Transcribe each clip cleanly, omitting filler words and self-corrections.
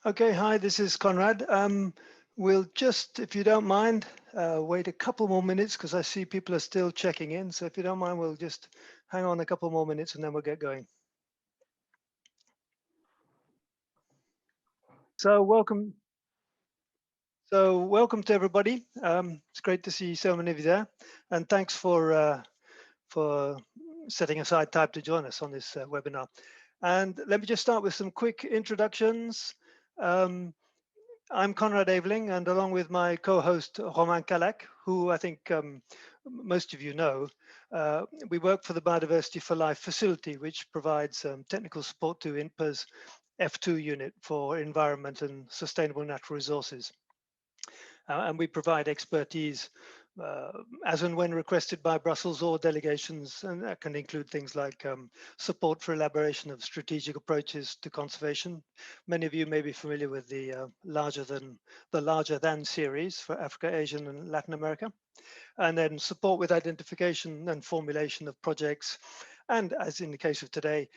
Okay, hi, this is Conrad. We'll just, if you don't mind, wait a couple more minutes because I see people are still checking in. So if you don't mind, we'll just hang on a couple more minutes and then we'll get going. So welcome. Welcome to everybody. It's great to see so many of you there, and thanks for setting aside time to join us on this webinar. And let me just start with some quick introductions. I'm Conrad Aveling, and along with my co-host Romain Calaque, who I think most of you know, we work for the Biodiversity for Life Facility, which provides technical support to INPA's F2 unit for environment and sustainable natural resources. And we provide expertise as and when requested by Brussels or delegations, and that can include things like support for elaboration of strategic approaches to conservation. Many of you may be familiar with the larger than series for Africa, Asia, and Latin America, and then support with identification and formulation of projects, and as in the case of today,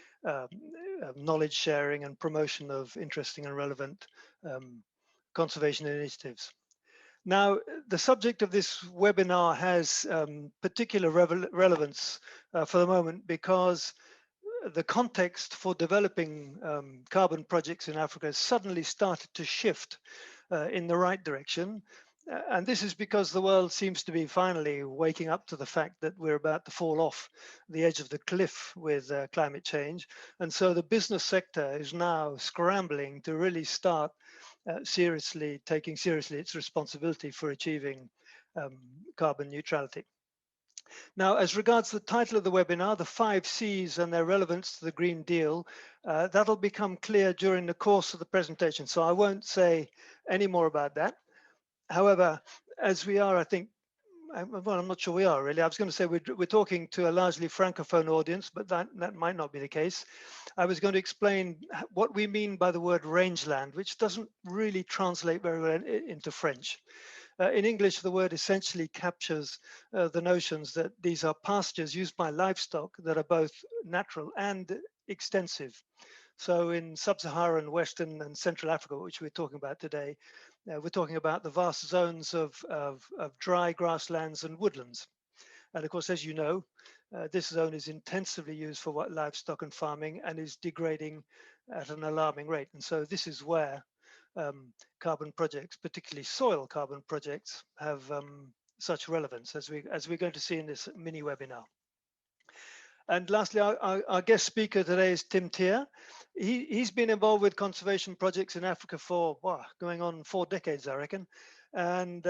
knowledge sharing and promotion of interesting and relevant conservation initiatives. Now, the subject of this webinar has particular relevance for the moment because the context for developing carbon projects in Africa has suddenly started to shift in the right direction. And this is because the world seems to be finally waking up to the fact that we're about to fall off the edge of the cliff with climate change. And so the business sector is now scrambling to really start taking seriously its responsibility for achieving carbon neutrality. Now, as regards the title of the webinar, the 5 C's and their relevance to the Green Deal, that'll become clear during the course of the presentation, so I won't say any more about that. However, as we are, I think, well, I'm not sure we are really. I was going to say we're talking to a largely Francophone audience, but that might not be the case. I was going to explain what we mean by the word rangeland, which doesn't really translate very well into French. In English, the word essentially captures the notions that these are pastures used by livestock that are both natural and extensive. So in sub-Saharan, Western and Central Africa, which we're talking about today, we're talking about the vast zones of dry grasslands and woodlands. And of course, as you know, this zone is intensively used for livestock and farming and is degrading at an alarming rate. And so this is where carbon projects, particularly soil carbon projects, have such relevance as we're going to see in this mini webinar. And lastly, our guest speaker today is Tim Thier. He's been involved with conservation projects in Africa for going on 4 decades, I reckon, and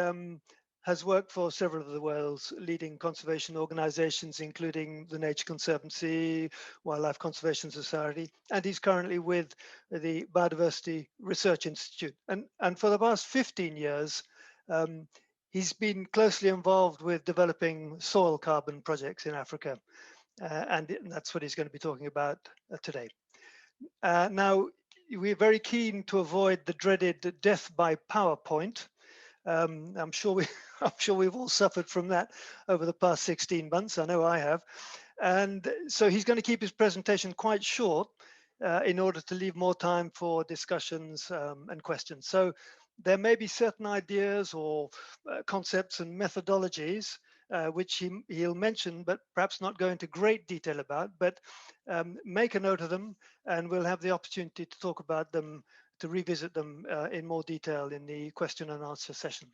has worked for several of the world's leading conservation organizations, including the Nature Conservancy, Wildlife Conservation Society, and he's currently with the Biodiversity Research Institute. And for the past 15 years, he's been closely involved with developing soil carbon projects in Africa. And that's what he's going to be talking about today. Now, we're very keen to avoid the dreaded death by PowerPoint. I'm sure we've all suffered from that over the past 16 months. I know I have. And so he's going to keep his presentation quite short in order to leave more time for discussions and questions. So there may be certain ideas or concepts and methodologies which he'll mention, but perhaps not go into great detail about, but make a note of them, and we'll have the opportunity to talk about them, to revisit them in more detail in the question and answer session.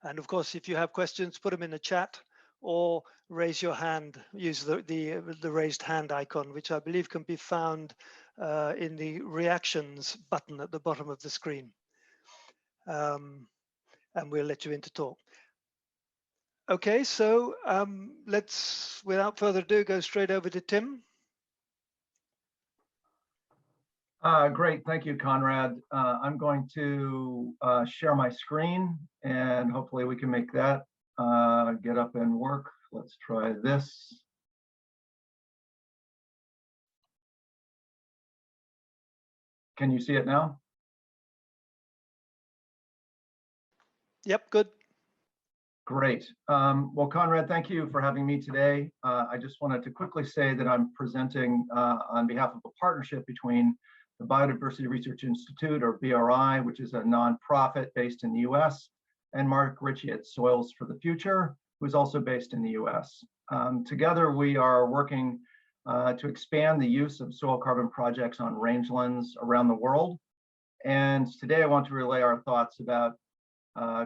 And of course, if you have questions, put them in the chat or raise your hand, use the raised hand icon, which I believe can be found in the reactions button at the bottom of the screen. And we'll let you in to talk. Okay, so let's, without further ado, go straight over to Tim. Great, thank you, Conrad. I'm going to share my screen, and hopefully we can make that get up and work. Let's try this. Can you see it now? Yep, good. Great. Well, Conrad, thank you for having me today. I just wanted to quickly say that I'm presenting on behalf of a partnership between the Biodiversity Research Institute, or BRI, which is a nonprofit based in the US, and Mark Ritchie at Soils for the Future, who's also based in the US. Together, we are working to expand the use of soil carbon projects on rangelands around the world. And today I want to relay our thoughts about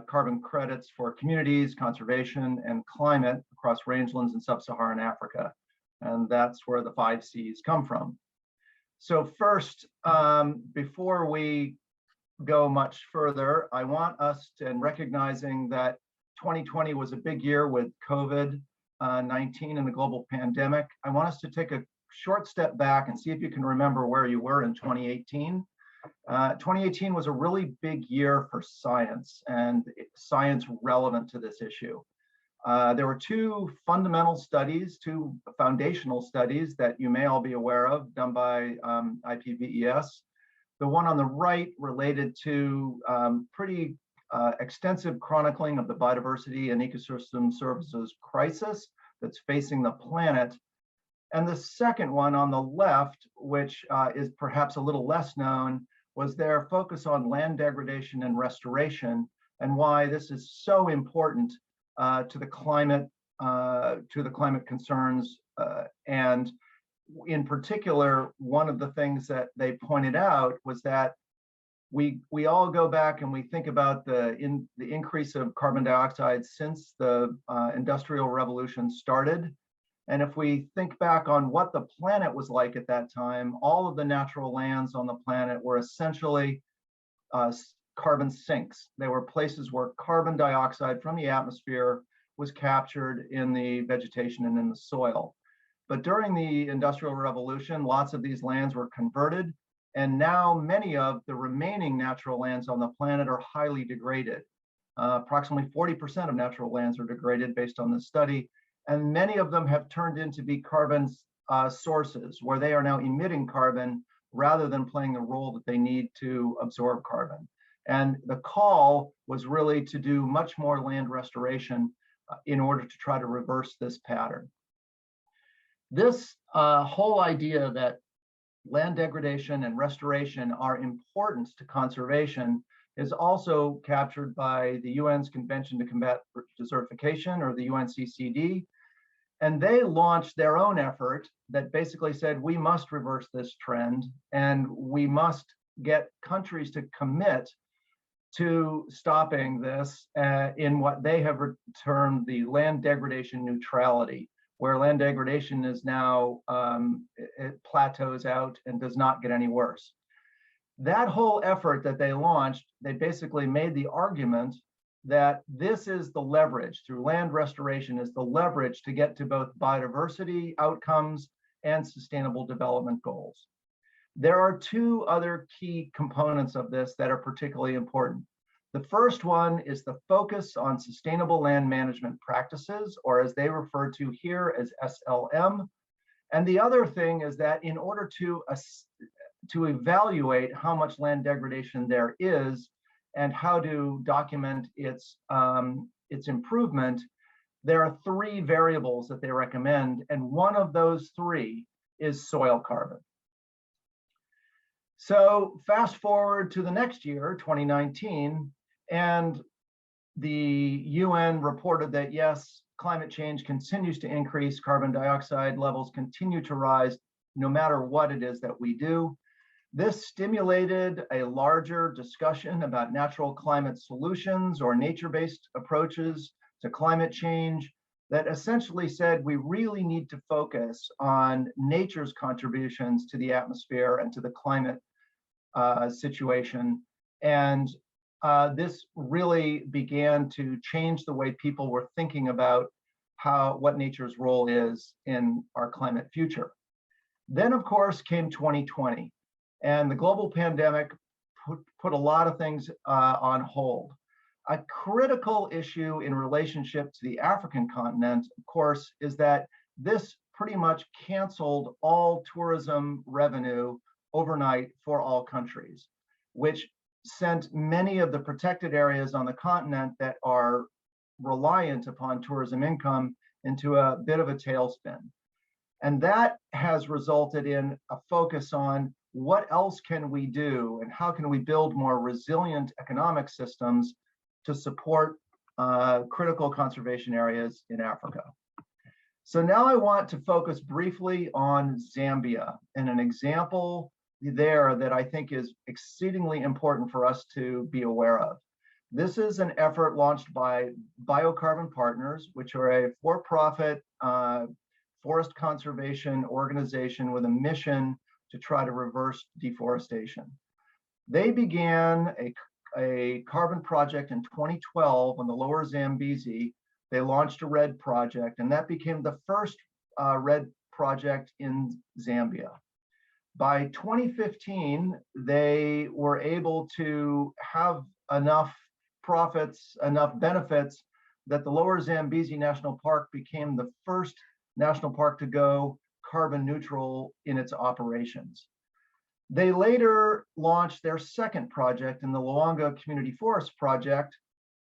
carbon credits for communities, conservation, and climate across rangelands in sub-Saharan Africa. And that's where the 5 Cs come from. So first, before we go much further, I want us to, and recognizing that 2020 was a big year with COVID-19 and the global pandemic, I want us to take a short step back and see if you can remember where you were in 2018. 2018 was a really big year for science and science relevant to this issue. There were 2 fundamental studies, 2 foundational studies that you may all be aware of, done by IPBES. The one on the right related to pretty extensive chronicling of the biodiversity and ecosystem services crisis that's facing the planet. And the second one on the left, which is perhaps a little less known, was their focus on land degradation and restoration, and why this is so important to the climate concerns. And in particular, one of the things that they pointed out was that we all go back and we think about the increase of carbon dioxide since the Industrial Revolution started. And if we think back on what the planet was like at that time, all of the natural lands on the planet were essentially carbon sinks. They were places where carbon dioxide from the atmosphere was captured in the vegetation and in the soil. But during the Industrial Revolution, lots of these lands were converted, and now many of the remaining natural lands on the planet are highly degraded. Approximately 40% of natural lands are degraded based on this study, and many of them have turned into be carbon sources, where they are now emitting carbon rather than playing the role that they need to absorb carbon. And the call was really to do much more land restoration in order to try to reverse this pattern. This whole idea that land degradation and restoration are important to conservation is also captured by the UN's Convention to Combat Desertification, or the UNCCD. And they launched their own effort that basically said, we must reverse this trend, and we must get countries to commit to stopping this in what they have termed the land degradation neutrality, where land degradation is now, it plateaus out and does not get any worse. That whole effort that they launched, they basically made the argument that this is the leverage through land restoration, is the leverage to get to both biodiversity outcomes and sustainable development goals. There are 2 other key components of this that are particularly important. The first one is the focus on sustainable land management practices, or as they refer to here as SLM. And the other thing is that in order to evaluate how much land degradation there is and how to document its improvement, there are 3 variables that they recommend, and one of those 3 is soil carbon. So fast forward to the next year, 2019, and the UN reported that yes, climate change continues to increase, carbon dioxide levels continue to rise no matter what it is that we do. This stimulated a larger discussion about natural climate solutions or nature-based approaches to climate change that essentially said we really need to focus on nature's contributions to the atmosphere and to the climate situation. And this really began to change the way people were thinking about what nature's role is in our climate future. Then, of course, came 2020. And the global pandemic put a lot of things on hold. A critical issue in relationship to the African continent, of course, is that this pretty much canceled all tourism revenue overnight for all countries, which sent many of the protected areas on the continent that are reliant upon tourism income into a bit of a tailspin. And that has resulted in a focus on what else can we do and how can we build more resilient economic systems to support critical conservation areas in Africa. So now I want to focus briefly on Zambia and an example there that I think is exceedingly important for us to be aware of. This is an effort launched by Biocarbon Partners, which are a for-profit forest conservation organization with a mission to try to reverse deforestation. They began a carbon project in 2012 on the lower Zambezi. They launched a RED project, and that became the first RED project in Zambia. By 2015, they were able to have enough profits, enough benefits, that the lower Zambezi National Park became the first national park to go carbon neutral in its operations. They later launched their second project in the Luanga Community Forest Project,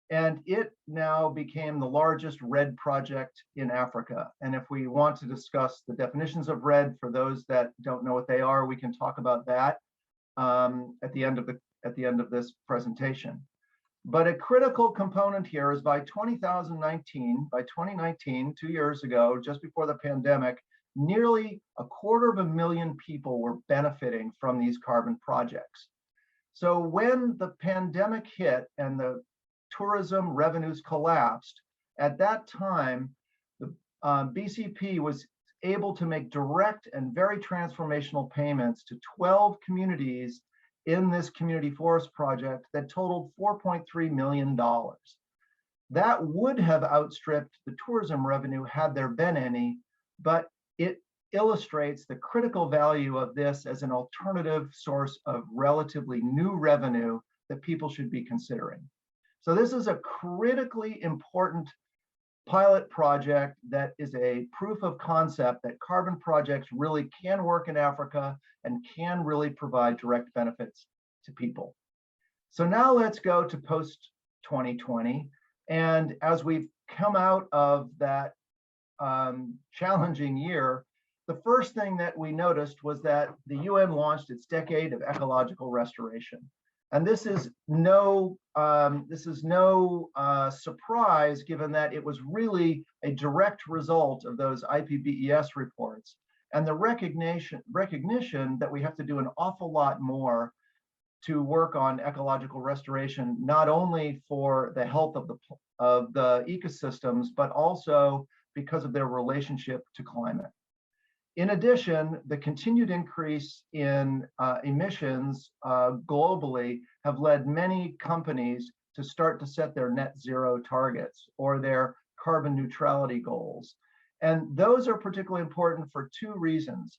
and it now became the largest RED project in Africa. And if we want to discuss the definitions of RED, for those that don't know what they are, we can talk about that at the end of this presentation. But a critical component here is by 2019, 2 years ago, just before the pandemic, nearly 250,000 people were benefiting from these carbon projects. So when the pandemic hit and the tourism revenues collapsed, at that time, the BCP was able to make direct and very transformational payments to 12 communities in this community forest project that totaled $4.3 million. That would have outstripped the tourism revenue had there been any, but it illustrates the critical value of this as an alternative source of relatively new revenue that people should be considering. So this is a critically important pilot project that is a proof of concept that carbon projects really can work in Africa and can really provide direct benefits to people. So now let's go to post-2020. And as we've come out of that challenging year, the first thing that we noticed was that the UN launched its decade of ecological restoration. And this is no surprise, given that it was really a direct result of those IPBES reports and the recognition that we have to do an awful lot more to work on ecological restoration, not only for the health of the ecosystems, but also because of their relationship to climate. In addition, the continued increase in emissions globally have led many companies to start to set their net zero targets or their carbon neutrality goals. And those are particularly important for two reasons.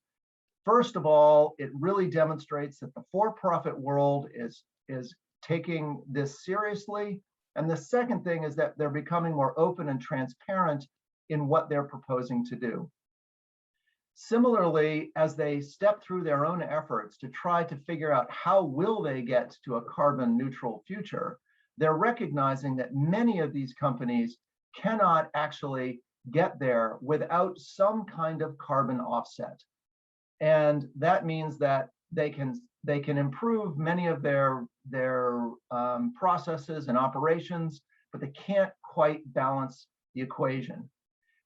First of all, it really demonstrates that the for-profit world is taking this seriously. And the second thing is that they're becoming more open and transparent in what they're proposing to do. Similarly, as they step through their own efforts to try to figure out how will they get to a carbon neutral future, they're recognizing that many of these companies cannot actually get there without some kind of carbon offset. And that means that they can improve many of their processes and operations, but they can't quite balance the equation.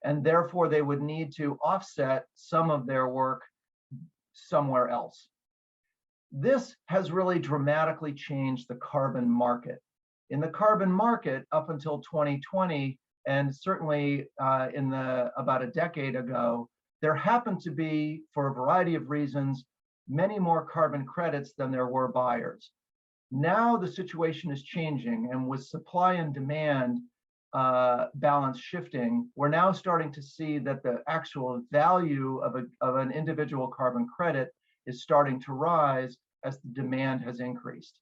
And therefore they would need to offset some of their work somewhere else. This has really dramatically changed the carbon market. In the carbon market up until 2020, and certainly about a decade ago, there happened to be, for a variety of reasons, many more carbon credits than there were buyers. Now the situation is changing, and with supply and demand balance shifting, we're now starting to see that the actual value of an individual carbon credit is starting to rise as the demand has increased.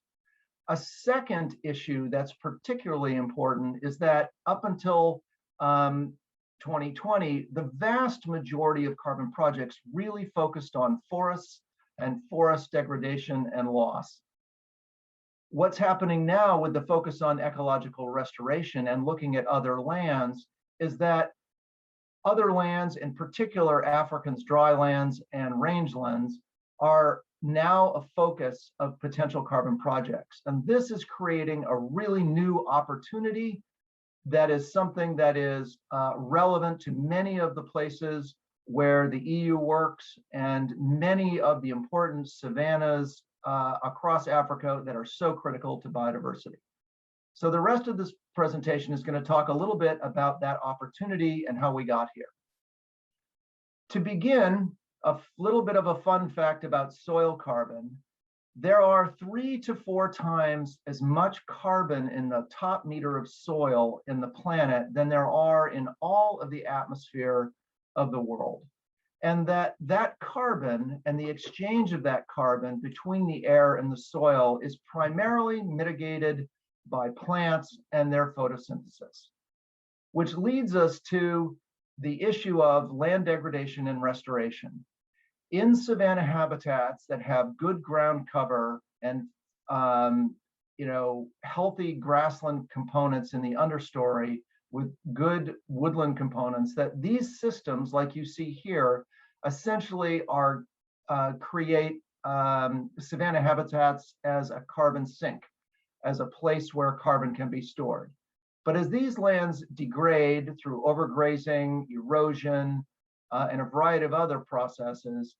A second issue that's particularly important is that up until 2020, the vast majority of carbon projects really focused on forests and forest degradation and loss. What's happening now with the focus on ecological restoration and looking at other lands is that other lands, in particular Africa's dry lands and rangelands, are now a focus of potential carbon projects. And this is creating a really new opportunity that is something that is relevant to many of the places where the EU works and many of the important savannas across Africa that are so critical to biodiversity. So the rest of this presentation is going to talk a little bit about that opportunity and how we got here. To begin, a little bit of a fun fact about soil carbon. There are 3 to 4 times as much carbon in the top meter of soil in the planet than there are in all of the atmosphere of the world. And that carbon and the exchange of that carbon between the air and the soil is primarily mitigated by plants and their photosynthesis, which leads us to the issue of land degradation and restoration. In savanna habitats that have good ground cover and healthy grassland components in the understory with good woodland components, that these systems, like you see here, essentially are create savanna habitats as a carbon sink, as a place where carbon can be stored. But as these lands degrade through overgrazing, erosion, and a variety of other processes,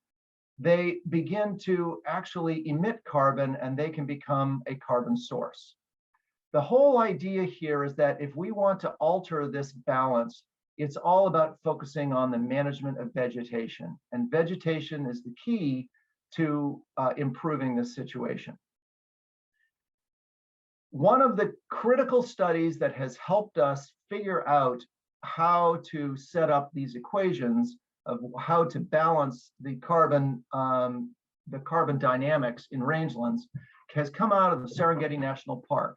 they begin to actually emit carbon and they can become a carbon source. The whole idea here is that if we want to alter this balance, it's all about focusing on the management of vegetation. And vegetation is the key to improving this situation. One of the critical studies that has helped us figure out how to set up these equations of how to balance the carbon dynamics in rangelands has come out of the Serengeti National Park.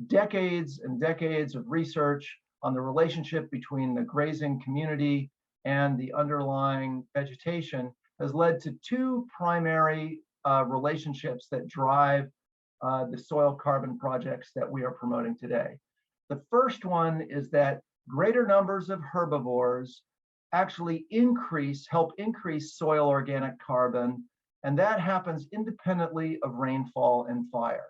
Decades and decades of research on the relationship between the grazing community and the underlying vegetation has led to 2 primary relationships that drive the soil carbon projects that we are promoting today. The first one is that greater numbers of herbivores actually help increase soil organic carbon, and that happens independently of rainfall and fire.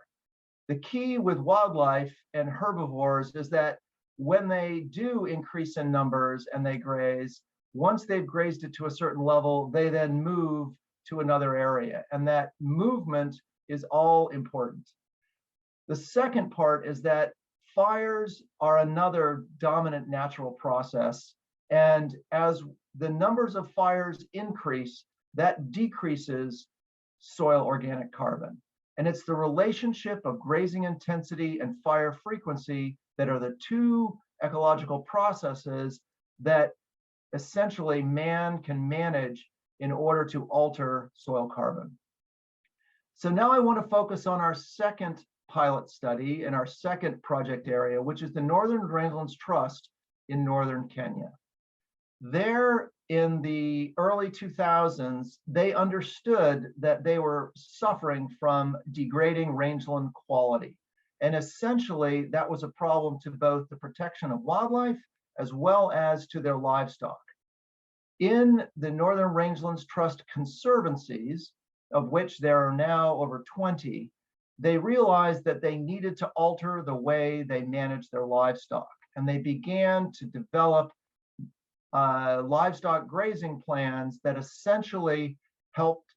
The key with wildlife and herbivores is that when they do increase in numbers and they graze, once they've grazed it to a certain level, they then move to another area, and that movement is all important. The second part is that fires are another dominant natural process, and as the numbers of fires increase, that decreases soil organic carbon. And it's the relationship of grazing intensity and fire frequency that are the 2 ecological processes that essentially man can manage in order to alter soil carbon. So now I want to focus on our second pilot study and our second project area, which is the Northern Rangelands Trust in northern Kenya. There in the early 2000s, they understood that they were suffering from degrading rangeland quality. And essentially, that was a problem to both the protection of wildlife as well as to their livestock. In the Northern Rangelands Trust conservancies, of which there are now over 20, they realized that they needed to alter the way they manage their livestock. And they began to develop livestock grazing plans that essentially helped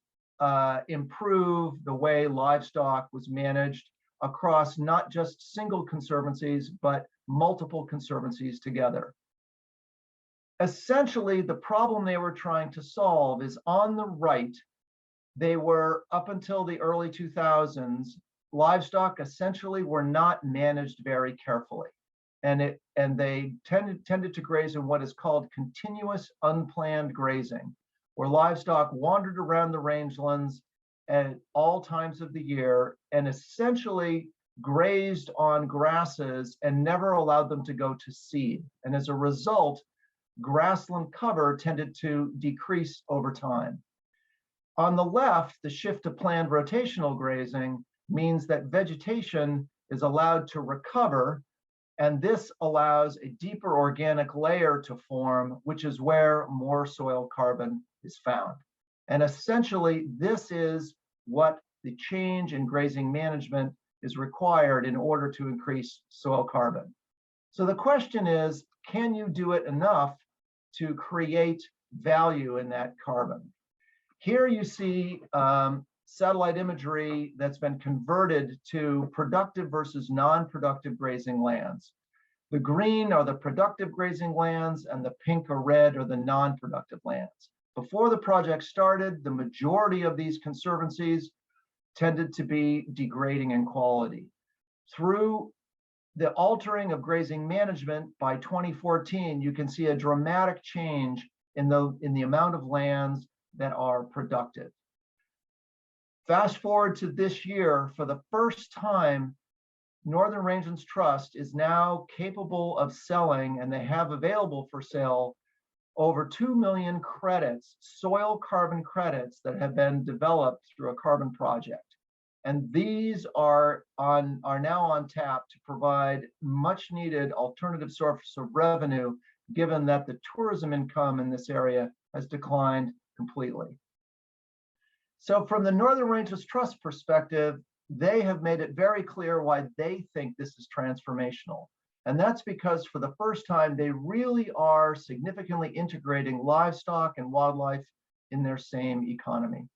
improve the way livestock was managed across not just single conservancies, but multiple conservancies together. Essentially, the problem they were trying to solve is on the right, they were, up until the early 2000s, livestock essentially were not managed very carefully. And they tended to graze in what is called continuous unplanned grazing, where livestock wandered around the rangelands at all times of the year and essentially grazed on grasses and never allowed them to go to seed. And as a result, grassland cover tended to decrease over time. On the left, the shift to planned rotational grazing means that vegetation is allowed to recover, and this allows a deeper organic layer to form, which is where more soil carbon is found. And essentially, this is what the change in grazing management is required in order to increase soil carbon. So the question is, can you do it enough to create value in that carbon? Here you see satellite imagery that's been converted to productive versus non-productive grazing lands. The green are the productive grazing lands and the pink or red are the non-productive lands. Before the project started, the majority of these conservancies tended to be degrading in quality. Through the altering of grazing management by 2014, you can see a dramatic change in the amount of lands that are productive. Fast forward to this year, for the first time, Northern Rangelands Trust is now capable of selling, and they have available for sale, over 2 million credits, soil carbon credits that have been developed through a carbon project. And these are now on tap to provide much needed alternative source of revenue, given that the tourism income in this area has declined completely. So from the Northern Rangelands Trust perspective, they have made it very clear why they think this is transformational. And that's because for the first time, they really are significantly integrating livestock and wildlife in their same economy.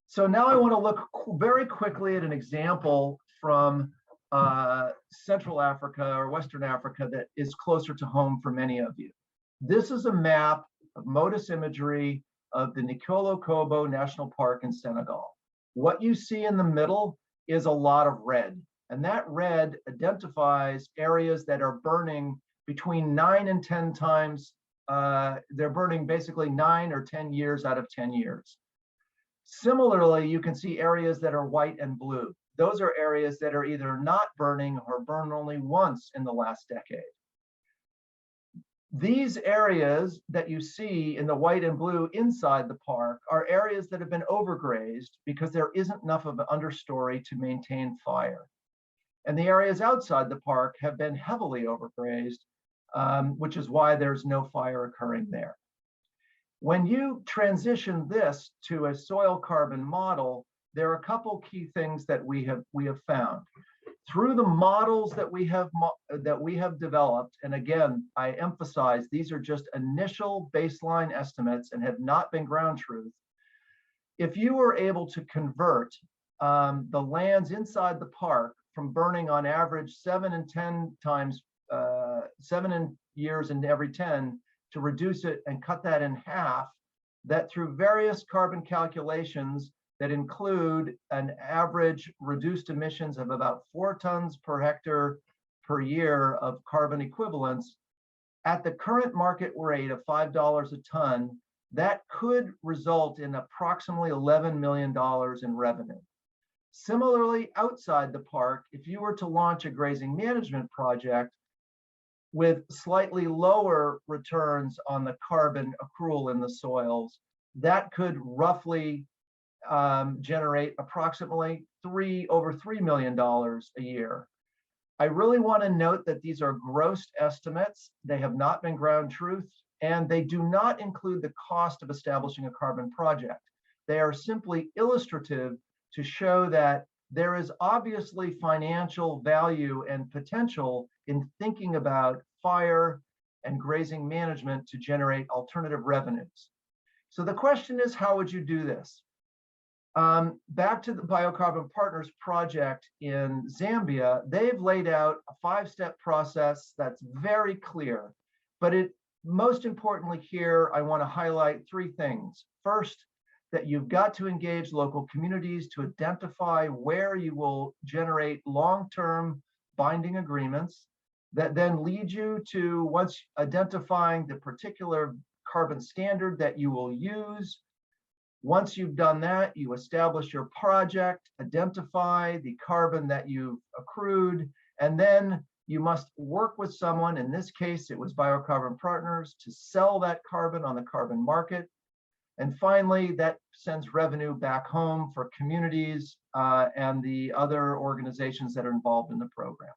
So now I want to look very quickly at an example from Central Africa or Western Africa that is closer to home for many of you. This is a map of MODIS imagery of the Nicolo Kobo National Park in Senegal. What you see in the middle is a lot of red, and that red identifies areas that are burning between 9 and 10 times. They're burning basically 9 or 10 years out of 10 years. Similarly, you can see areas that are white and blue. Those are areas that are either not burning or burned only once in the last decade. These areas that you see in the white and blue inside the park are areas that have been overgrazed because there isn't enough of an understory to maintain fire. And the areas outside the park have been heavily overgrazed, which is why there's no fire occurring there. When you transition this to a soil carbon model, there are a couple key things that we have found. Through the models that we have developed, and again, I emphasize these are just initial baseline estimates and have not been ground truth. If you were able to convert the lands inside the park from burning on average 7 and 10 times, 7 years in every 10, to reduce it and cut that in half, that through various carbon calculations that include an average reduced emissions of about 4 tons per hectare per year of carbon equivalents, at the current market rate of $5 a ton, that could result in approximately $11 million in revenue. Similarly, outside the park, if you were to launch a grazing management project with slightly lower returns on the carbon accrual in the soils, that could roughly generate approximately over $3 million a year. I really want to note that these are gross estimates. They have not been ground truth, and they do not include the cost of establishing a carbon project. They are simply illustrative to show that there is obviously financial value and potential in thinking about fire and grazing management to generate alternative revenues. So the question is, how would you do this? Back to the Biocarbon Partners project in Zambia, they've laid out a 5-step process that's very clear. But most importantly here, I want to highlight 3 things. First, that you've got to engage local communities to identify where you will generate long-term binding agreements that then lead you to, once identifying the particular carbon standard that you will use. Once you've done that, you establish your project, identify the carbon that you've accrued, and then you must work with someone, in this case, it was Biocarbon Partners, to sell that carbon on the carbon market. And finally, that sends revenue back home for communities and the other organizations that are involved in the program.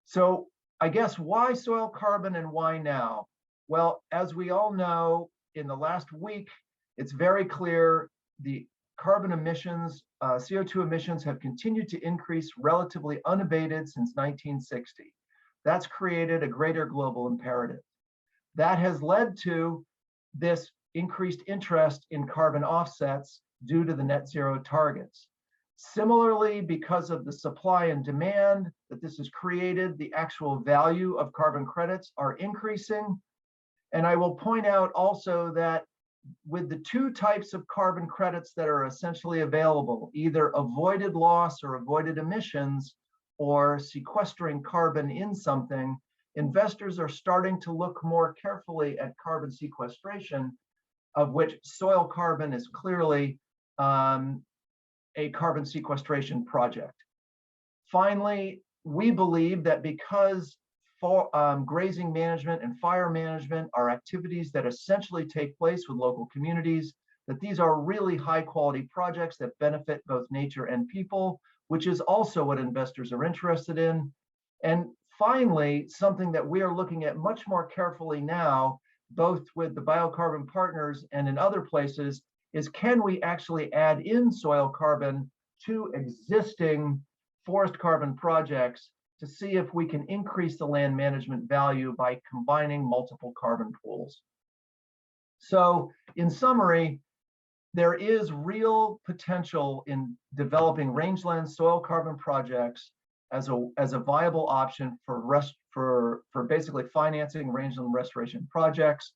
So I guess why soil carbon and why now? Well, as we all know, in the last week, it's very clear the carbon emissions, CO2 emissions have continued to increase relatively unabated since 1960. That's created a greater global imperative. That has led to this increased interest in carbon offsets due to the net zero targets. Similarly, because of the supply and demand that this has created, the actual value of carbon credits are increasing. And I will point out also that with the two types of carbon credits that are essentially available, either avoided loss or avoided emissions, or sequestering carbon in something, investors are starting to look more carefully at carbon sequestration, of which soil carbon is clearly a carbon sequestration project. Finally, we believe that because grazing management and fire management are activities that essentially take place with local communities, that these are really high quality projects that benefit both nature and people, which is also what investors are interested in. And finally, something that we are looking at much more carefully now, both with the biocarbon partners and in other places, is can we actually add in soil carbon to existing forest carbon projects to see if we can increase the land management value by combining multiple carbon pools. So in summary, there is real potential in developing rangeland soil carbon projects as a viable option for basically financing rangeland restoration projects.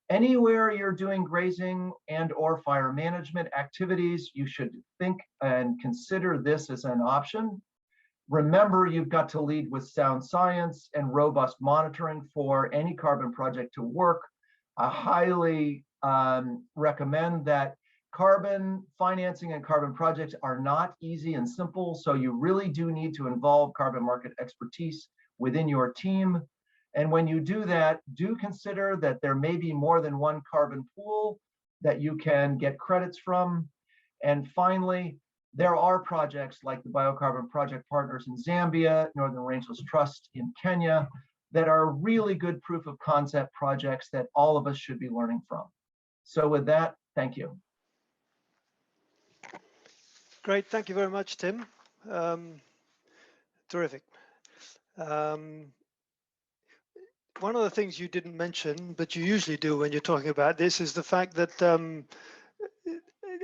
Anywhere you're doing grazing and or fire management activities, you should think and consider this as an option. Remember, you've got to lead with sound science and robust monitoring for any carbon project to work. I highly recommend that carbon financing and carbon projects are not easy and simple, so you really do need to involve carbon market expertise within your team. And when you do that, do consider that there may be more than one carbon pool that you can get credits from. And finally, there are projects like the Biocarbon Project Partners in Zambia, Northern Rangeless Trust in Kenya, that are really good proof of concept projects that all of us should be learning from. So with that, thank you. Great, thank you very much, Tim. Terrific. One of the things you didn't mention, but you usually do when you're talking about this, is the fact that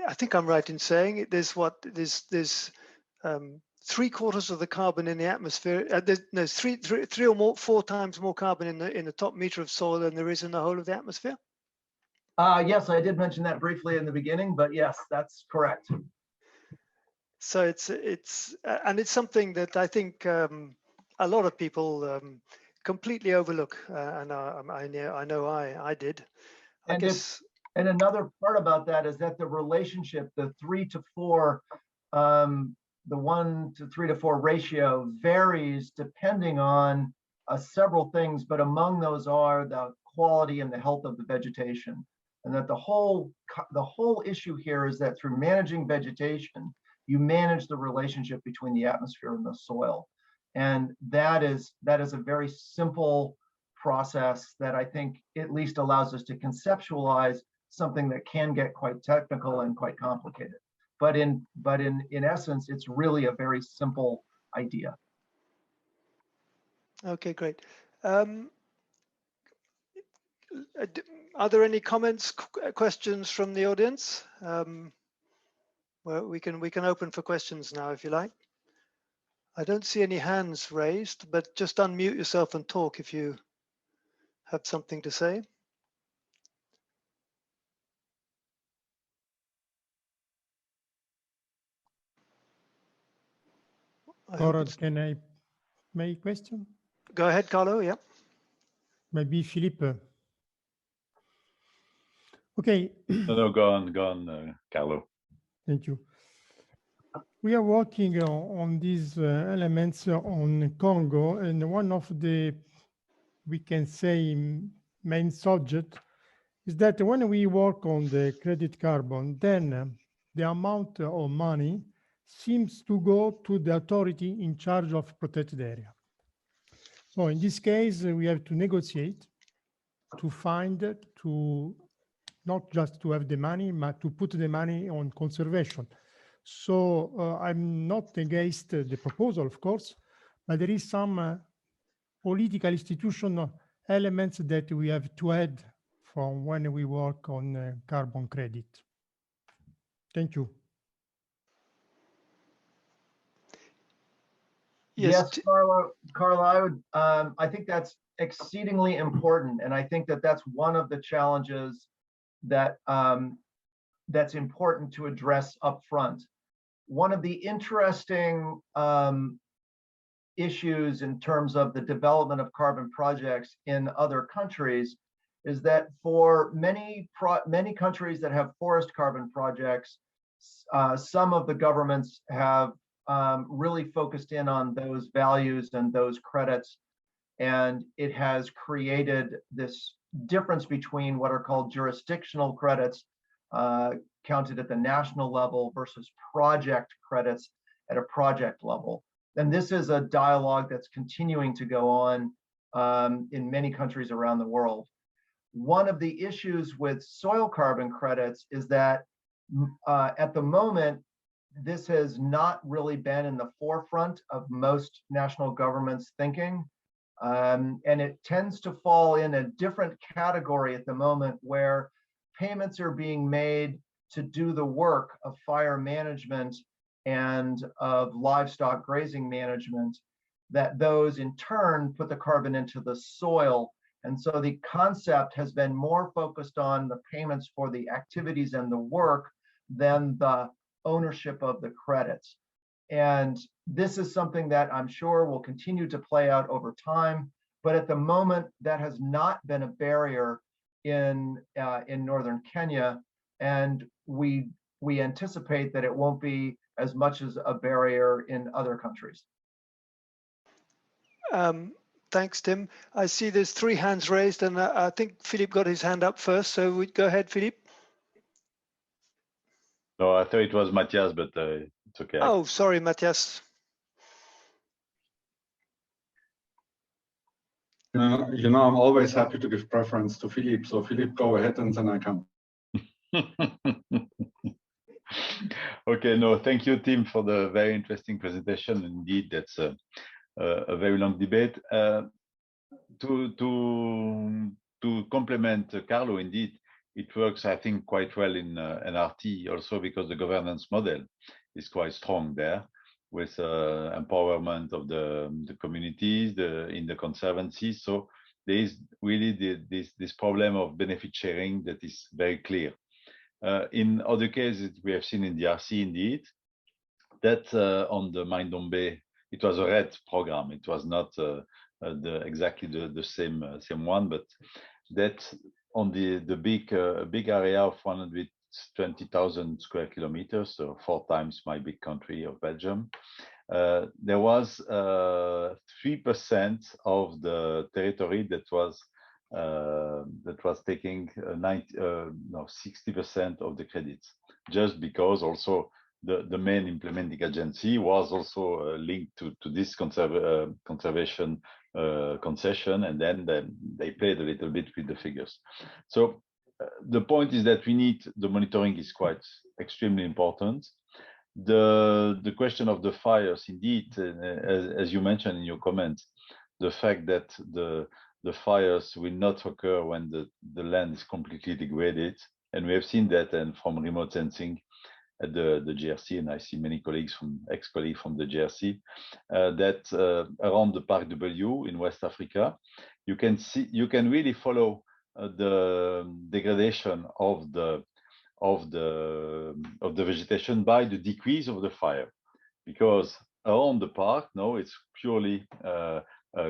I think I'm right in saying there's 3/4 of the carbon in the atmosphere. There's three or more, 4 times more carbon in the top meter of soil than there is in the whole of the atmosphere. Yes, I did mention that briefly in the beginning, but yes, that's correct. So it's something that I think a lot of people completely overlook, and I know I did. I guess. And another part about that is that the relationship, the 3 to 4, the 1 to 3 to 4 ratio varies depending on several things, but among those are the quality and the health of the vegetation. And that the whole issue here is that through managing vegetation, you manage the relationship between the atmosphere and the soil. And that is a very simple process that I think at least allows us to conceptualize something that can get quite technical and quite complicated. But in essence, it's really a very simple idea. Okay, great. Are there any comments, questions from the audience? Well, we can open for questions now if you like. I don't see any hands raised, but just unmute yourself and talk if you have something to say. Conrad, can I make a question? Go ahead, Carlo. Yeah. Maybe Philippe. Okay. No, go on, Carlo. Thank you. We are working on these elements on Congo, and one of the, we can say, main subject is that when we work on the credit carbon, then the amount of money seems to go to the authority in charge of protected area. So in this case, we have to negotiate to find, to not just to have the money, but to put the money on conservation. So I'm not against the proposal, of course, but there is some political institutional elements that we have to add from when we work on carbon credit. Thank you. Yes, Carla, I think that's exceedingly important, and I think that that's one of the challenges that that's important to address up front. One of the interesting issues in terms of the development of carbon projects in other countries is that for many countries that have forest carbon projects, some of the governments have really focused in on those values and those credits, and it has created this difference between what are called jurisdictional credits counted at the national level versus project credits at a project level. And this is a dialogue that's continuing to go on in many countries around the world. One of the issues with soil carbon credits is that at the moment, this has not really been in the forefront of most national governments' thinking. And it tends to fall in a different category at the moment where payments are being made to do the work of fire management and of livestock grazing management, that those in turn put the carbon into the soil. And so the concept has been more focused on the payments for the activities and the work than the ownership of the credits. And this is something that I'm sure will continue to play out over time, but at the moment that has not been a barrier in northern Kenya, and we anticipate that it won't be as much as a barrier in other countries. Thanks, Tim. I see there's 3 hands raised, and I think Philippe got his hand up first, so we go ahead, Philippe. No, I thought it was Matthias, but it's okay. Oh, sorry, Matthias. You know, I'm always happy to give preference to Philippe. So Philippe, go ahead, and then I come. Okay, no, thank you, Tim, for the very interesting presentation. Indeed, that's a very long debate. To complement Carlo, indeed, it works, I think, quite well in NRT also because the governance model is quite strong there with empowerment of the communities in the conservancies. So there is really this problem of benefit sharing that is very clear. In other cases, we have seen in DRC, indeed, that on the Maindombe, it was a RED program. It was not exactly the same one, but that on the big area of 120,000 square kilometers, so 4 times my big country of Belgium, there was 3% of the territory that was taking 60% of the credits, just because also the main implementing agency was also linked to this conservation concession, and then they played a little bit with the figures. So the point is that we need the monitoring is quite extremely important. The question of the fires, indeed, as you mentioned in your comments, the fact that the fires will not occur when the land is completely degraded, and we have seen that, and from remote sensing at the GRC, and I see many colleagues ex-colleagues from the GRC, that around the Parc W in West Africa, you can really follow the degradation of the vegetation by the decrease of the fire, because around the park now it's purely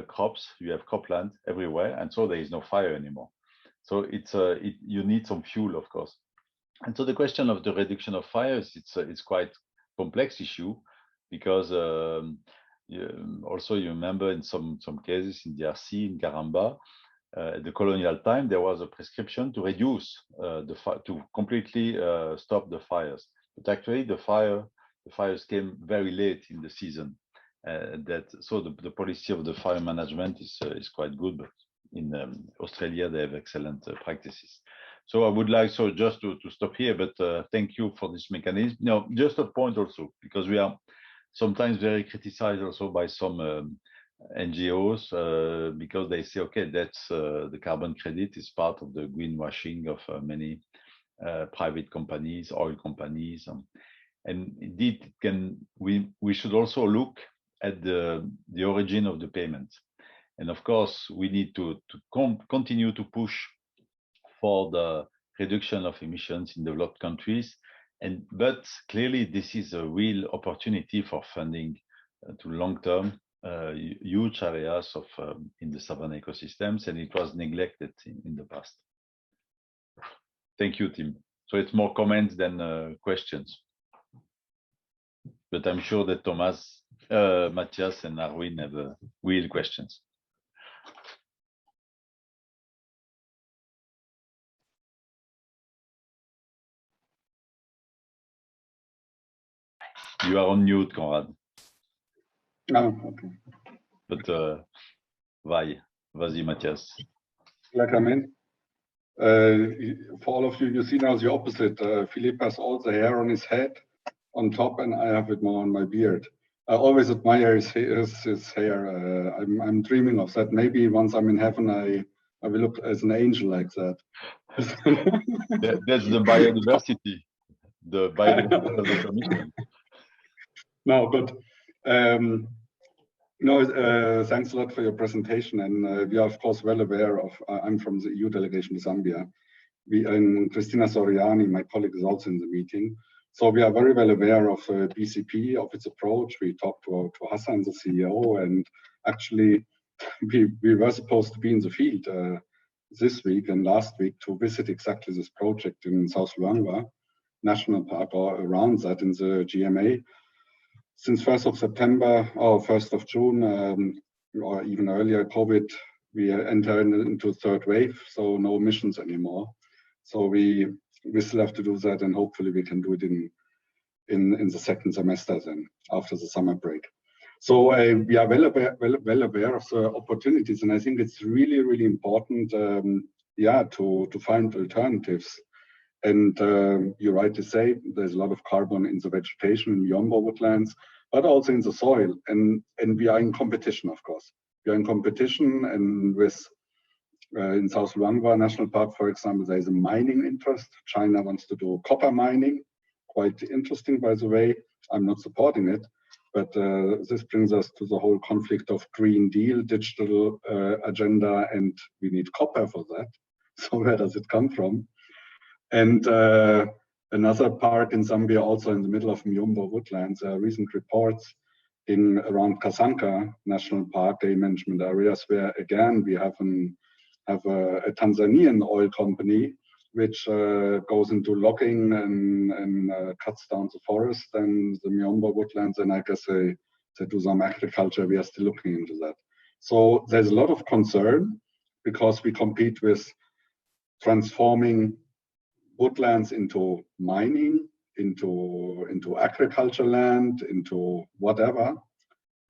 crops. You have cropland everywhere, and so there is no fire anymore. So you need some fuel, of course. And so the question of the reduction of fires, it's quite complex issue, because also you remember in some cases in DRC, in Garamba, the colonial time, there was a prescription to reduce to completely stop the fires. But actually, the fires came very late in the season. So the policy of the fire management is quite good, but in Australia they have excellent practices. So I would like just to stop here, but thank you for this mechanism. No, just a point also, because we are sometimes very criticized also by some NGOs because they say, okay, that's the carbon credit is part of the greenwashing of many private companies, oil companies, and indeed we should also look at the origin of the payment. And of course, we need to continue to push for the reduction of emissions in developed countries. But clearly, this is a real opportunity for funding to long-term huge areas of in the savanna ecosystems, and it was neglected in the past. Thank you, Tim. So it's more comments than questions. But I'm sure that Thomas, Matthias, and Arwin have real questions. You are on mute, Conrad. Oh, okay. But vas-y, Matthias. Like I mean, for all of you, you see now the opposite. Philippe has all the hair on his head on top, and I have it more on my beard. I always admire his hair. I'm dreaming of that. Maybe once I'm in heaven, I will look as an angel like that. That's the biodiversity. The biodiversity of the commission. No, but no, thanks a lot for your presentation. And we are, of course, well aware of, I'm from the EU delegation to Zambia. And Cristina Soriani, my colleague, is also in the meeting. So we are very well aware of BCP, of its approach. We talked to Hassan, the CEO, and actually we were supposed to be in the field this week and last week to visit exactly this project in South Luangwa National Park, or around that in the GMA. Since 1st of September or 1st of June, or even earlier, COVID, we entered into third wave, so no missions anymore. So we still have to do that, and hopefully we can do it in the second semester then, after the summer break. So we are well aware of the opportunities, and I think it's really, really important, to find alternatives. And you're right to say there's a lot of carbon in the vegetation in Miombo woodlands, but also in the soil. And we are in competition, of course. We are in competition, and with in South Luangwa National Park, for example, there is a mining interest. China wants to do copper mining. Quite interesting, by the way. I'm not supporting it, but this brings us to the whole conflict of Green Deal, digital agenda, and we need copper for that. So where does it come from? And another park in Zambia, also in the middle of Miombo woodlands, recent reports in around Kasanka National Park game management areas, where again we have a Tanzanian oil company which goes into logging and cuts down the forest and the Miombo woodlands, and I guess they do some agriculture. We are still looking into that. So there's a lot of concern because we compete with transforming woodlands into mining, into agriculture land, into whatever.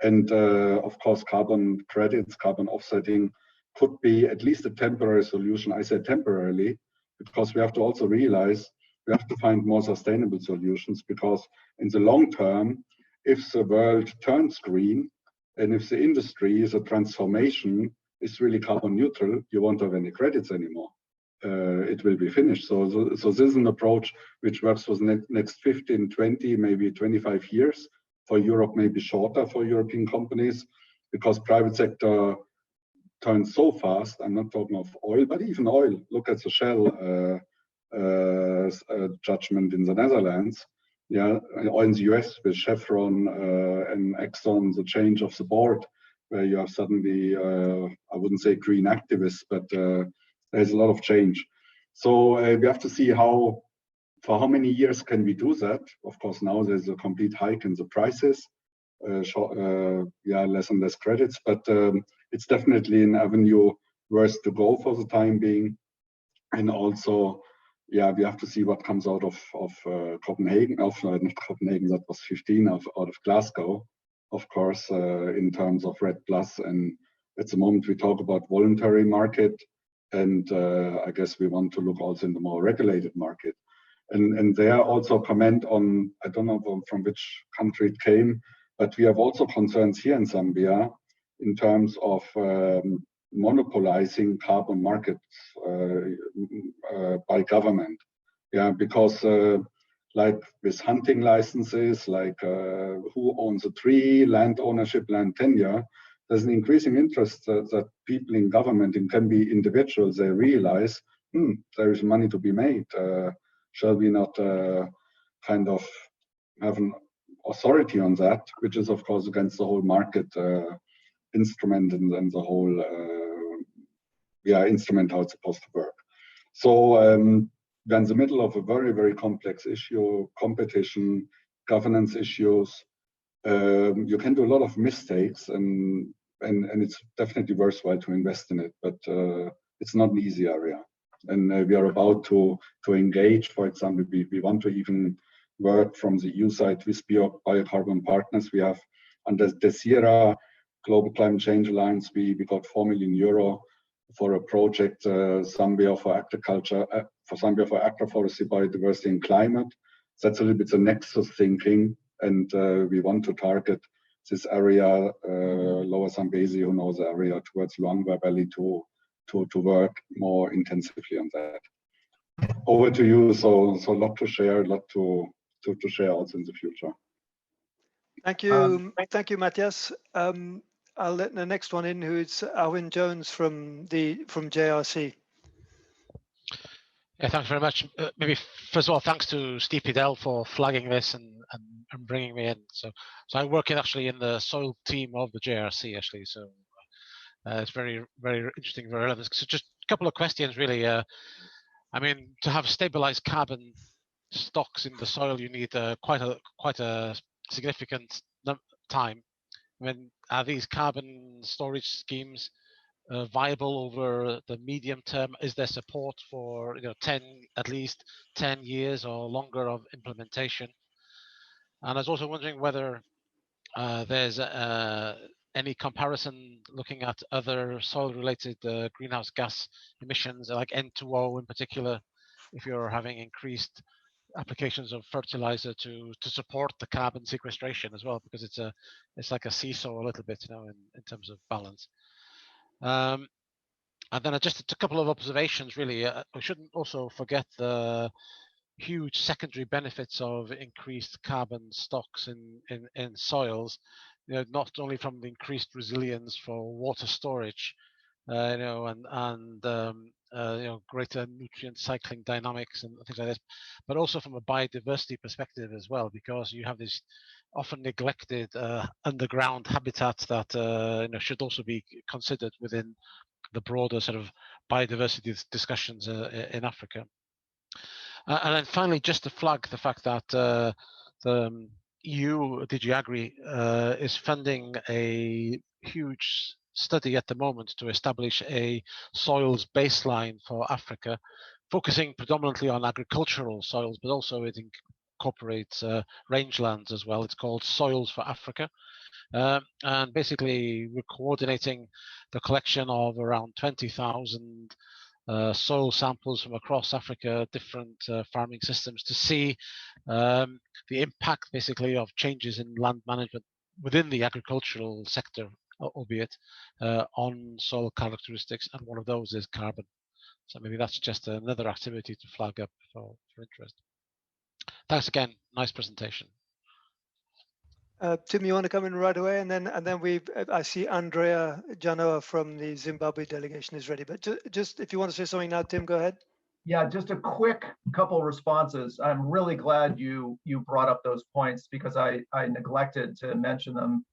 And of course, carbon credits, carbon offsetting could be at least a temporary solution. I said temporarily, because we have to also realize we have to find more sustainable solutions, because in the long term, if the world turns green and if the industry is a transformation, is really carbon neutral, you won't have any credits anymore. It will be finished. So this is an approach which works for the next 15, 20, maybe 25 years. For Europe, maybe shorter for European companies, because private sector turns so fast. I'm not talking of oil, but even oil. Look at the Shell judgment in the Netherlands. Yeah, or in the US with Chevron and Exxon, the change of the board, where you have suddenly, I wouldn't say green activists, but there's a lot of change. So we have to see for how many years can we do that. Of course, now there's a complete hike in the prices, less and less credits, but it's definitely an avenue worth to go for the time being. And also, we have to see what comes out of Copenhagen, not Copenhagen, that was 15, out of Glasgow, of course, in terms of REDD+. And at the moment we talk about voluntary market And I guess we want to look also in the more regulated market. And there also comment on, I don't know from which country it came, but we have also concerns here in Zambia in terms of monopolizing carbon markets by government. Yeah, because like with hunting licenses, like who owns a tree, land ownership, land tenure, there's an increasing interest that people in government, and can be individuals, they realize, there is money to be made. Shall we not kind of have an authority on that, which is of course against the whole market instrument and the whole instrument how it's supposed to work. So we're in the middle of a very, very complex issue, competition, governance issues. You can do a lot of mistakes, and it's definitely worthwhile to invest in it, but it's not an easy area. And we are about to engage. For example, we want to even work from the EU side with biocarbon partners. We have under the Sierra Global Climate Change Alliance, we got €4 million for a project, Zambia for agriculture, for Zambia for agroforestry, biodiversity and climate. So that's a little bit the nexus thinking, and we want to target this area, Lower Zambezi, who knows the area, towards Luangwa Valley to work more intensively on that. Over to you. So a lot to share, a lot to share also in the future. Thank you, Matthias. I'll let the next one in, who is Alwyn Jones from JRC. Yeah, thanks very much. Maybe first of all, thanks to Steve Pidell for flagging this and bringing me in. So I'm working actually in the soil team of the JRC actually. So it's very, very interesting, very relevant. So just a couple of questions really. I mean, to have stabilized carbon stocks in the soil, you need quite a significant time. I mean, are these carbon storage schemes viable over the medium term? Is there support for at least 10 years or longer of implementation? And I was also wondering whether there's any comparison looking at other soil-related greenhouse gas emissions, like N2O in particular, if you're having increased applications of fertilizer to support the carbon sequestration as well, because it's like a seesaw a little bit, in terms of balance. And then just a couple of observations really. We shouldn't also forget the huge secondary benefits of increased carbon stocks in soils, not only from the increased resilience for water storage, and greater nutrient cycling dynamics and things like this, but also from a biodiversity perspective as well, because you have this often neglected underground habitats that should also be considered within the broader sort of biodiversity discussions in Africa. And then finally, just to flag the fact that the EU, DG Agri, is funding a huge study at the moment to establish a soils baseline for Africa, focusing predominantly on agricultural soils, but also it incorporates rangelands as well. It's called Soils for Africa. And basically, we're coordinating the collection of around 20,000 soil samples from across Africa, different farming systems, to see the impact basically of changes in land management within the agricultural sector, albeit on soil characteristics, and one of those is carbon. So maybe that's just another activity to flag up for interest. Thanks again. Nice presentation. Tim, you want to come in right away, and then I see Andrea Janoa from the Zimbabwe delegation is ready. But just if you want to say something now, Tim, go ahead. Yeah, just a quick couple responses. I'm really glad you brought up those points, because I neglected to mention them.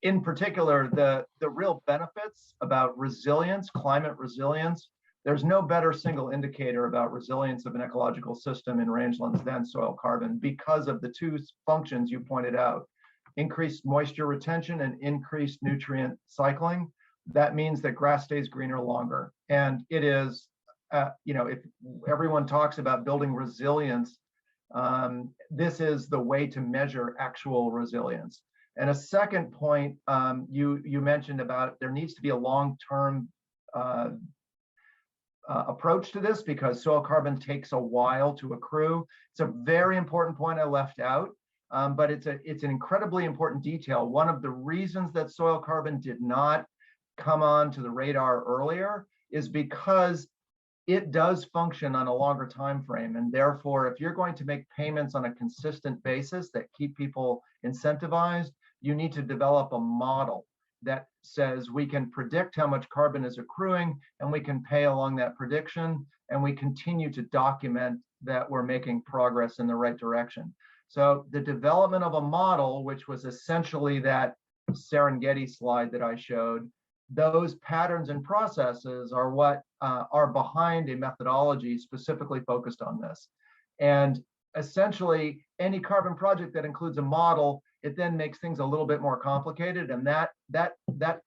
In particular, the real benefits about resilience, climate resilience. There's no better single indicator about resilience of an ecological system in rangelands than soil carbon, because of the two functions you pointed out: increased moisture retention and increased nutrient cycling. That means that grass stays greener longer. And it is, if everyone talks about building resilience, this is the way to measure actual resilience. And a second point you mentioned about there needs to be a long-term approach to this because soil carbon takes a while to accrue. It's a very important point I left out, but it's an incredibly important detail. One of the reasons that soil carbon did not come on to the radar earlier is because it does function on a longer time frame, and therefore if you're going to make payments on a consistent basis that keep people incentivized, you need to develop a model that says we can predict how much carbon is accruing and we can pay along that prediction, and we continue to document that we're making progress in the right direction. So the development of a model, which was essentially that Serengeti slide that I showed, those patterns and processes are what are behind a methodology specifically focused on this. And essentially any carbon project that includes a model, it then makes things a little bit more complicated, and that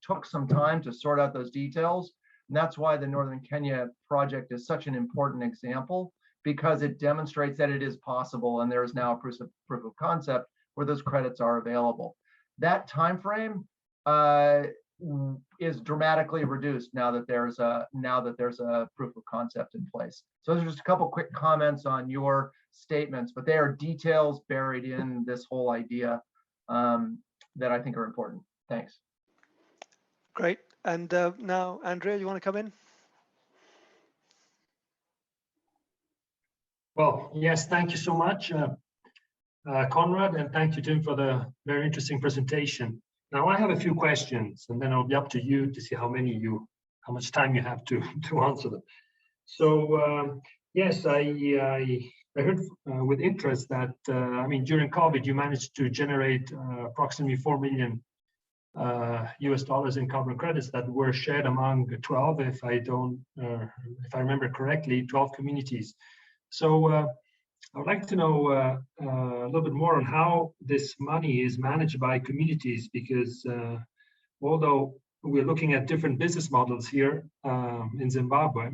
took some time to sort out those details. And that's why the Northern Kenya project is such an important example, because it demonstrates that it is possible, and there is now a proof of concept where those credits are available. That time frame is dramatically reduced now that there's a proof of concept in place. So those are just a couple quick comments on your statements, but they are details buried in this whole idea that I think are important. Thanks. Great. And now, Andrea, you want to come in? Well, yes, thank you so much, Conrad, and thank you, Tim, for the very interesting presentation. Now, I have a few questions, and then it'll be up to you to see how much time you have to answer them. So, yes, I heard with interest that, I mean, during COVID, you managed to generate approximately $4 million US in carbon credits that were shared among 12, if I remember correctly, 12 communities. So I would like to know a little bit more on how this money is managed by communities, because although we're looking at different business models here in Zimbabwe,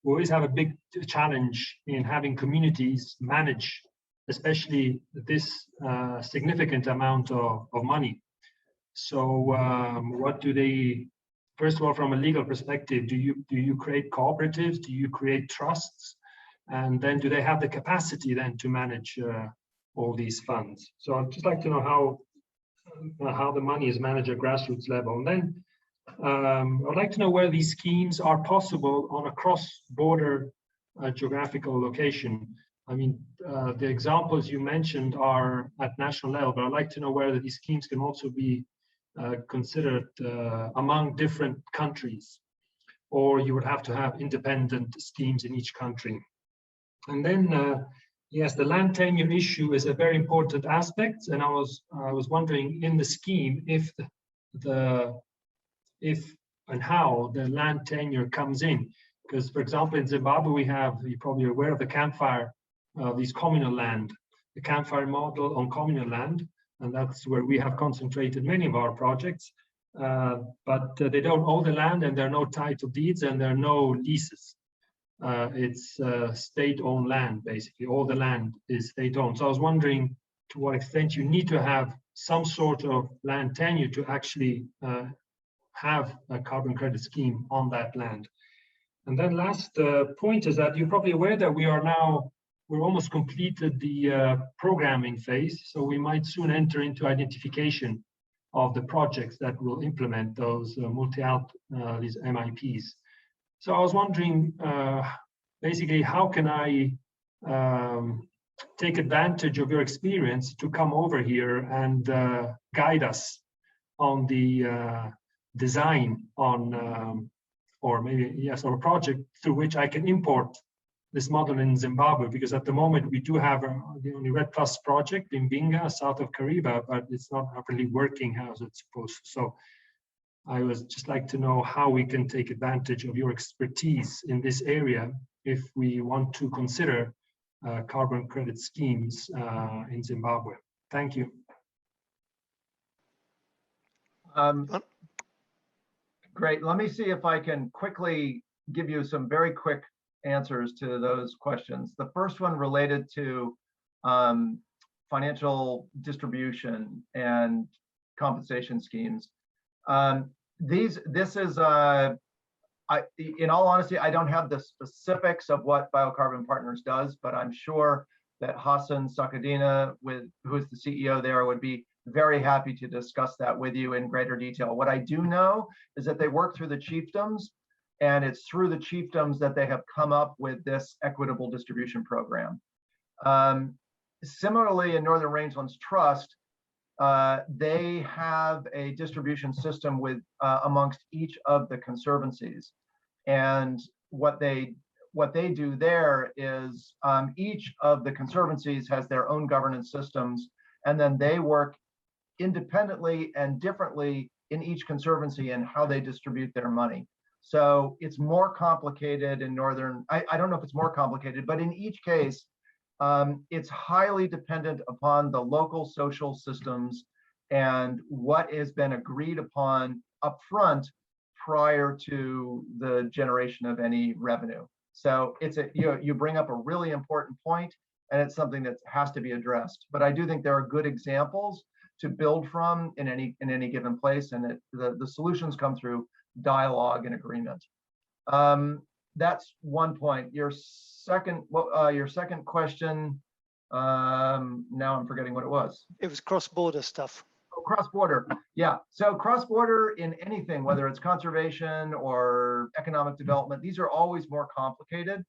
we always have a big challenge in having communities manage, especially this significant amount of money. So what do they, first of all, from a legal perspective, do you create cooperatives? Do you create trusts? And then do they have the capacity then to manage all these funds? So I'd just like to know how the money is managed at grassroots level. And then I'd like to know where these schemes are possible on a cross-border geographical location. I mean, the examples you mentioned are at national level, but I'd like to know whether these schemes can also be considered among different countries, or you would have to have independent schemes in each country. And then, yes, the land tenure issue is a very important aspect, and I was wondering in the scheme if and how the land tenure comes in, because, for example, in Zimbabwe we have, you're probably aware of the campfire, these communal land, the campfire model on communal land, and that's where we have concentrated many of our projects. But they don't own the land, and there are no title deeds, and there are no leases. It's state-owned land, basically. All the land is state-owned. So I was wondering to what extent you need to have some sort of land tenure to actually have a carbon credit scheme on that land. And then last point is that you're probably aware that we're almost completed the programming phase, so we might soon enter into identification of the projects that will implement those these MIPs. So I was wondering, basically, how can I take advantage of your experience to come over here and guide us on the design on, or maybe, yes, on a project through which I can import this model in Zimbabwe, because at the moment we do have the only RED Plus project in Mbinga, south of Kariba, but it's not really working as it's supposed to. So I would just like to know how we can take advantage of your expertise in this area if we want to consider carbon credit schemes in Zimbabwe. Thank you. Great. Let me see if I can quickly give you some very quick answers to those questions. The first one related to financial distribution and compensation schemes. This is in all honesty, I don't have the specifics of what Biocarbon Partners does, but I'm sure that Hassan Sakadina, who is the CEO there, would be very happy to discuss that with you in greater detail. What I do know is that they work through the chiefdoms, and it's through the chiefdoms that they have come up with this equitable distribution program. Similarly, in Northern Rangelands Trust, they have a distribution system with amongst each of the conservancies, and what they do there is each of the conservancies has their own governance systems, and then they work independently and differently in each conservancy and how they distribute their money. So it's more complicated in Northern, I don't know if it's more complicated, but in each case, it's highly dependent upon the local social systems and what has been agreed upon upfront prior to the generation of any revenue. So it's you bring up a really important point, and it's something that has to be addressed. But I do think there are good examples to build from in any given place, and the solutions come through dialogue and agreement. That's one point. Your second question, now I'm forgetting what it was. It was cross-border stuff. Oh, cross-border, yeah. So cross-border in anything, whether it's conservation or economic development, these are always more complicated.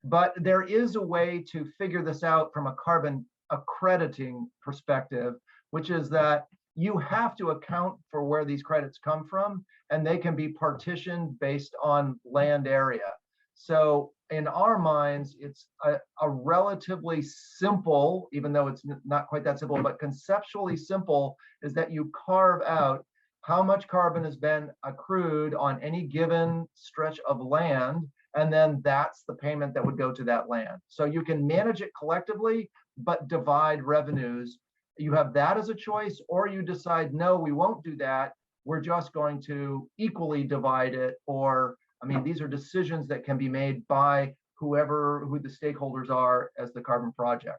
But there is a way to figure this out from a carbon accrediting perspective, which is that you have to account for where these credits come from, and they can be partitioned based on land area. So in our minds, it's a relatively simple, even though it's not quite that simple, but conceptually simple, is that you carve out how much carbon has been accrued on any given stretch of land, and then that's the payment that would go to that land. So you can manage it collectively, but divide revenues. You have that as a choice, or you decide, no, we won't do that. We're just going to equally divide it, or I mean, these are decisions that can be made by who the stakeholders are as the carbon project.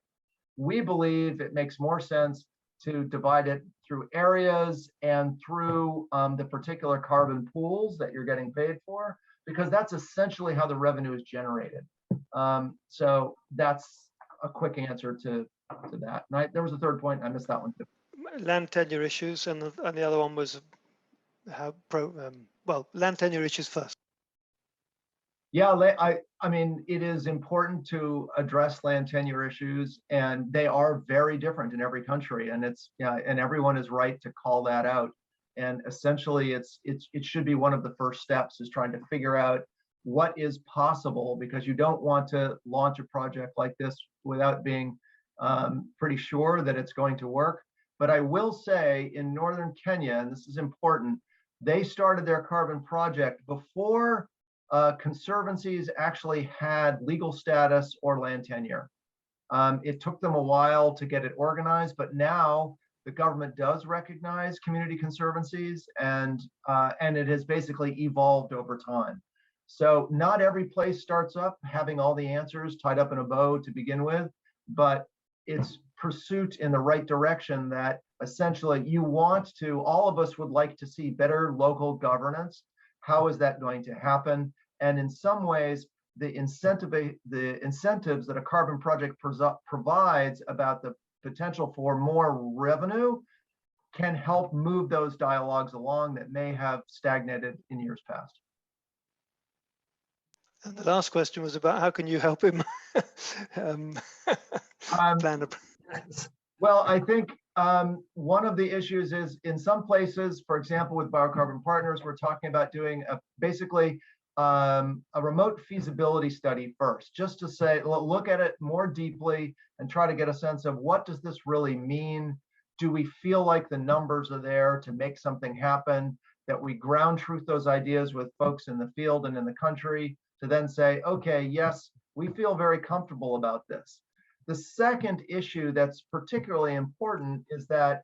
We believe it makes more sense to divide it through areas and through the particular carbon pools that you're getting paid for, because that's essentially how the revenue is generated. So that's a quick answer to that. And there was a third point, I missed that one too. Land tenure issues, and the other one was how well, land tenure issues first. Yeah, I mean, it is important to address land tenure issues, and they are very different in every country, and and everyone is right to call that out. And essentially, it should be one of the first steps, is trying to figure out what is possible, because you don't want to launch a project like this without being pretty sure that it's going to work. But I will say, in northern Kenya, and this is important, they started their carbon project before conservancies actually had legal status or land tenure. It took them a while to get it organized, but now the government does recognize community conservancies, and it has basically evolved over time. So not every place starts up having all the answers tied up in a bow to begin with, but it's pursuit in the right direction that essentially you want to, all of us would like to see better local governance. How is that going to happen? And in some ways, the incentives that a carbon project provides about the potential for more revenue can help move those dialogues along that may have stagnated in years past. And the last question was about how can you help him plan a. Well, I think one of the issues is, in some places, for example, with Biocarbon Partners, we're talking about doing basically a remote feasibility study first, just to say, look at it more deeply and try to get a sense of what does this really mean? Do we feel like the numbers are there to make something happen? That we ground truth those ideas with folks in the field and in the country to then say, okay, yes, we feel very comfortable about this. The second issue that's particularly important is that,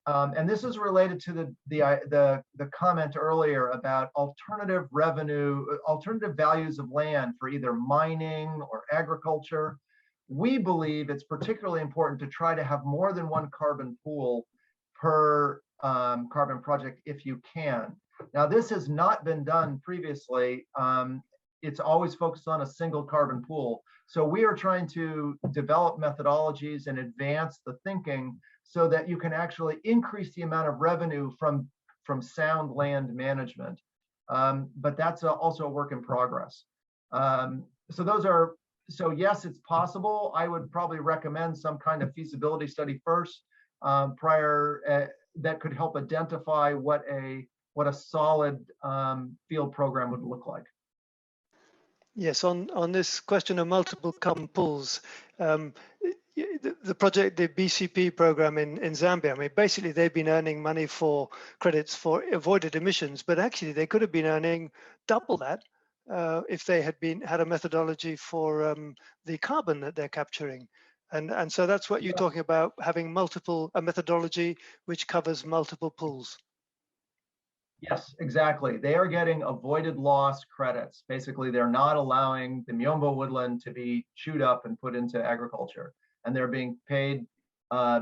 and this is related to the comment earlier about alternative revenue, alternative values of land for either mining or agriculture. We believe it's particularly important to try to have more than one carbon pool per carbon project if you can. Now, this has not been done previously. It's always focused on a single carbon pool. So we are trying to develop methodologies and advance the thinking so that you can actually increase the amount of revenue from sound land management. But that's also a work in progress. So yes, it's possible. I would probably recommend some kind of feasibility study first that could help identify what a solid field program would look like. Yes, on this question of multiple carbon pools, the project, the BCP program in Zambia, I mean, basically they've been earning money for credits for avoided emissions, but actually they could have been earning double that if they had a methodology for the carbon that they're capturing. And so that's what you're talking about, having a methodology which covers multiple pools. Yes, exactly. They are getting avoided loss credits. Basically, they're not allowing the Miombo woodland to be chewed up and put into agriculture. And they're being paid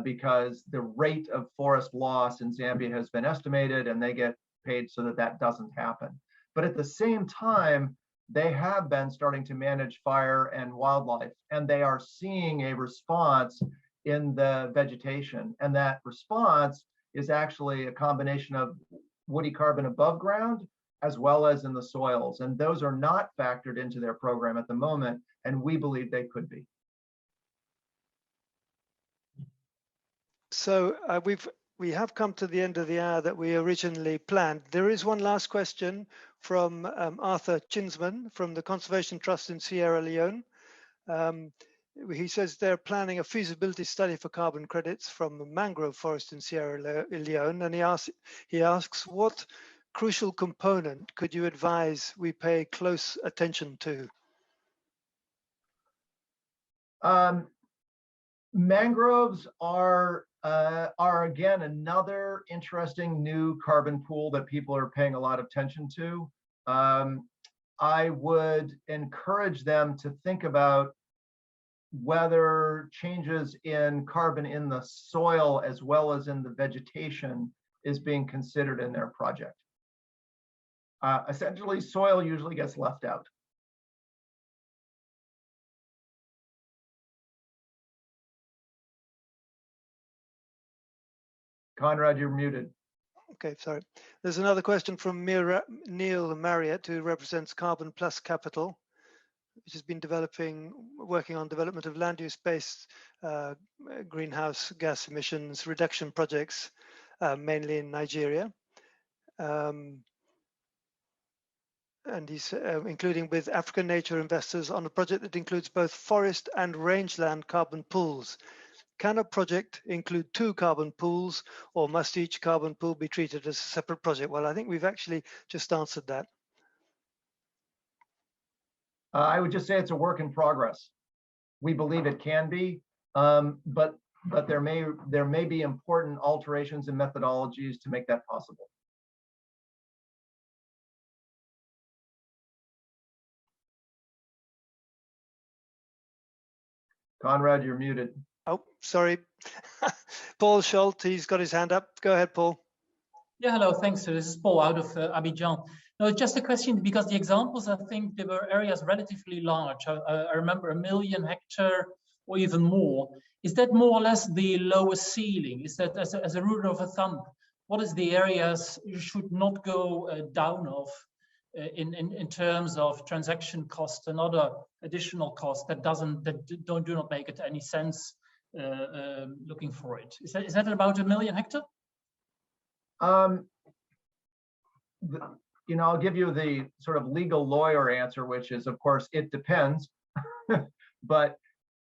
because the rate of forest loss in Zambia has been estimated, and they get paid so that that doesn't happen. But at the same time, they have been starting to manage fire and wildlife, and they are seeing a response in the vegetation. And that response is actually a combination of woody carbon above ground as well as in the soils. And those are not factored into their program at the moment, and we believe they could be. So we have come to the end of the hour that we originally planned. There is one last question from Arthur Chinsman from the Conservation Trust in Sierra Leone. He says they're planning a feasibility study for carbon credits from the mangrove forest in Sierra Leone, and he asks what crucial component could you advise we pay close attention to? Mangroves are again another interesting new carbon pool that people are paying a lot of attention to. I would encourage them to think about whether changes in carbon in the soil as well as in the vegetation is being considered in their project. Essentially, soil usually gets left out. Conrad, you're muted. Okay, sorry. There's another question from Neil Marriott, who represents Carbon Plus Capital, which has been working on development of land use-based greenhouse gas emissions reduction projects, mainly in Nigeria. And he's including with African nature investors on a project that includes both forest and rangeland carbon pools. Can a project include 2 carbon pools, or must each carbon pool be treated as a separate project? Well, I think we've actually just answered that. I would just say it's a work in progress. We believe it can be, but there may be important alterations in methodologies to make that possible. Conrad, you're muted. Oh, sorry. Paul Schultz, he's got his hand up. Go ahead, Paul. Yeah, hello, thanks. So this is Paul out of Abidjan. No, just a question, because the examples, I think there were areas relatively large. I remember 1 million hectare or even more. Is that more or less the lowest ceiling? Is that as a rule of thumb, what is the areas you should not go down of in terms of transaction costs and other additional costs that do not make it any sense looking for it? Is that about 1 million hectare? I'll give you the sort of legal lawyer answer, which is, of course, it depends. But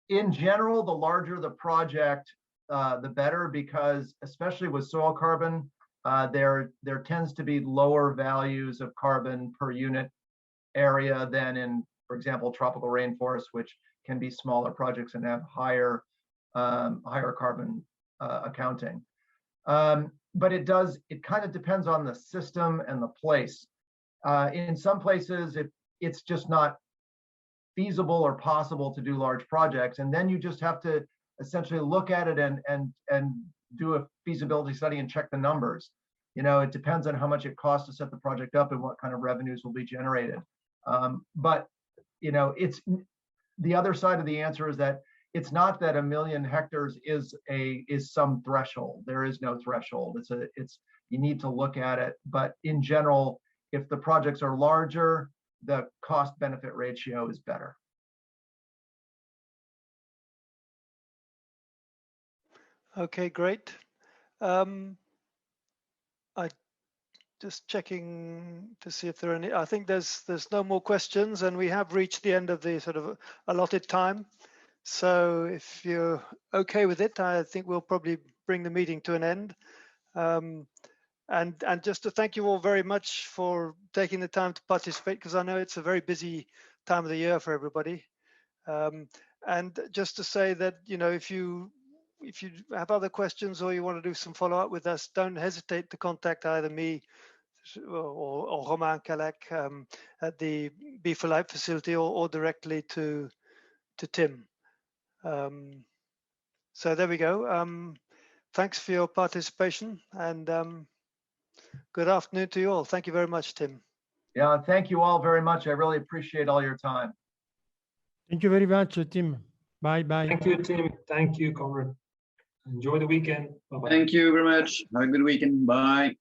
in general, the larger the project, the better, because especially with soil carbon, there tends to be lower values of carbon per unit area than in, for example, tropical rainforests, which can be smaller projects and have higher carbon accounting. But it kind of depends on the system and the place. In some places, it's just not feasible or possible to do large projects, and then you just have to essentially look at it and do a feasibility study and check the numbers. You know, it depends on how much it costs to set the project up and what kind of revenues will be generated. But, you know, it's the other side of the answer is that it's not that 1 million hectares is some threshold. There is no threshold. You need to look at it. But in general, if the projects are larger, the cost benefit ratio is better. Okay, great. I just checking to see if there are any. I think there's no more questions, and we have reached the end of the sort of allotted time. So if you're okay with it, I think we'll probably bring the meeting to an end. And just to thank you all very much for taking the time to participate, because I know it's a very busy time of the year for everybody. And just to say that, you know, if you have other questions or you want to do some follow-up with us, don't hesitate to contact either me or Romain Calaque at the B4Life Facility or directly to Tim. So there we go. Thanks for your participation, and good afternoon to you all. Thank you very much, Tim. Yeah, thank you all very much. I really appreciate all your time. Thank you very much, Tim. Bye-bye. Thank you, Tim. Thank you, Conrad. Enjoy the weekend. Bye-bye. Thank you very much. Have a good weekend. Bye.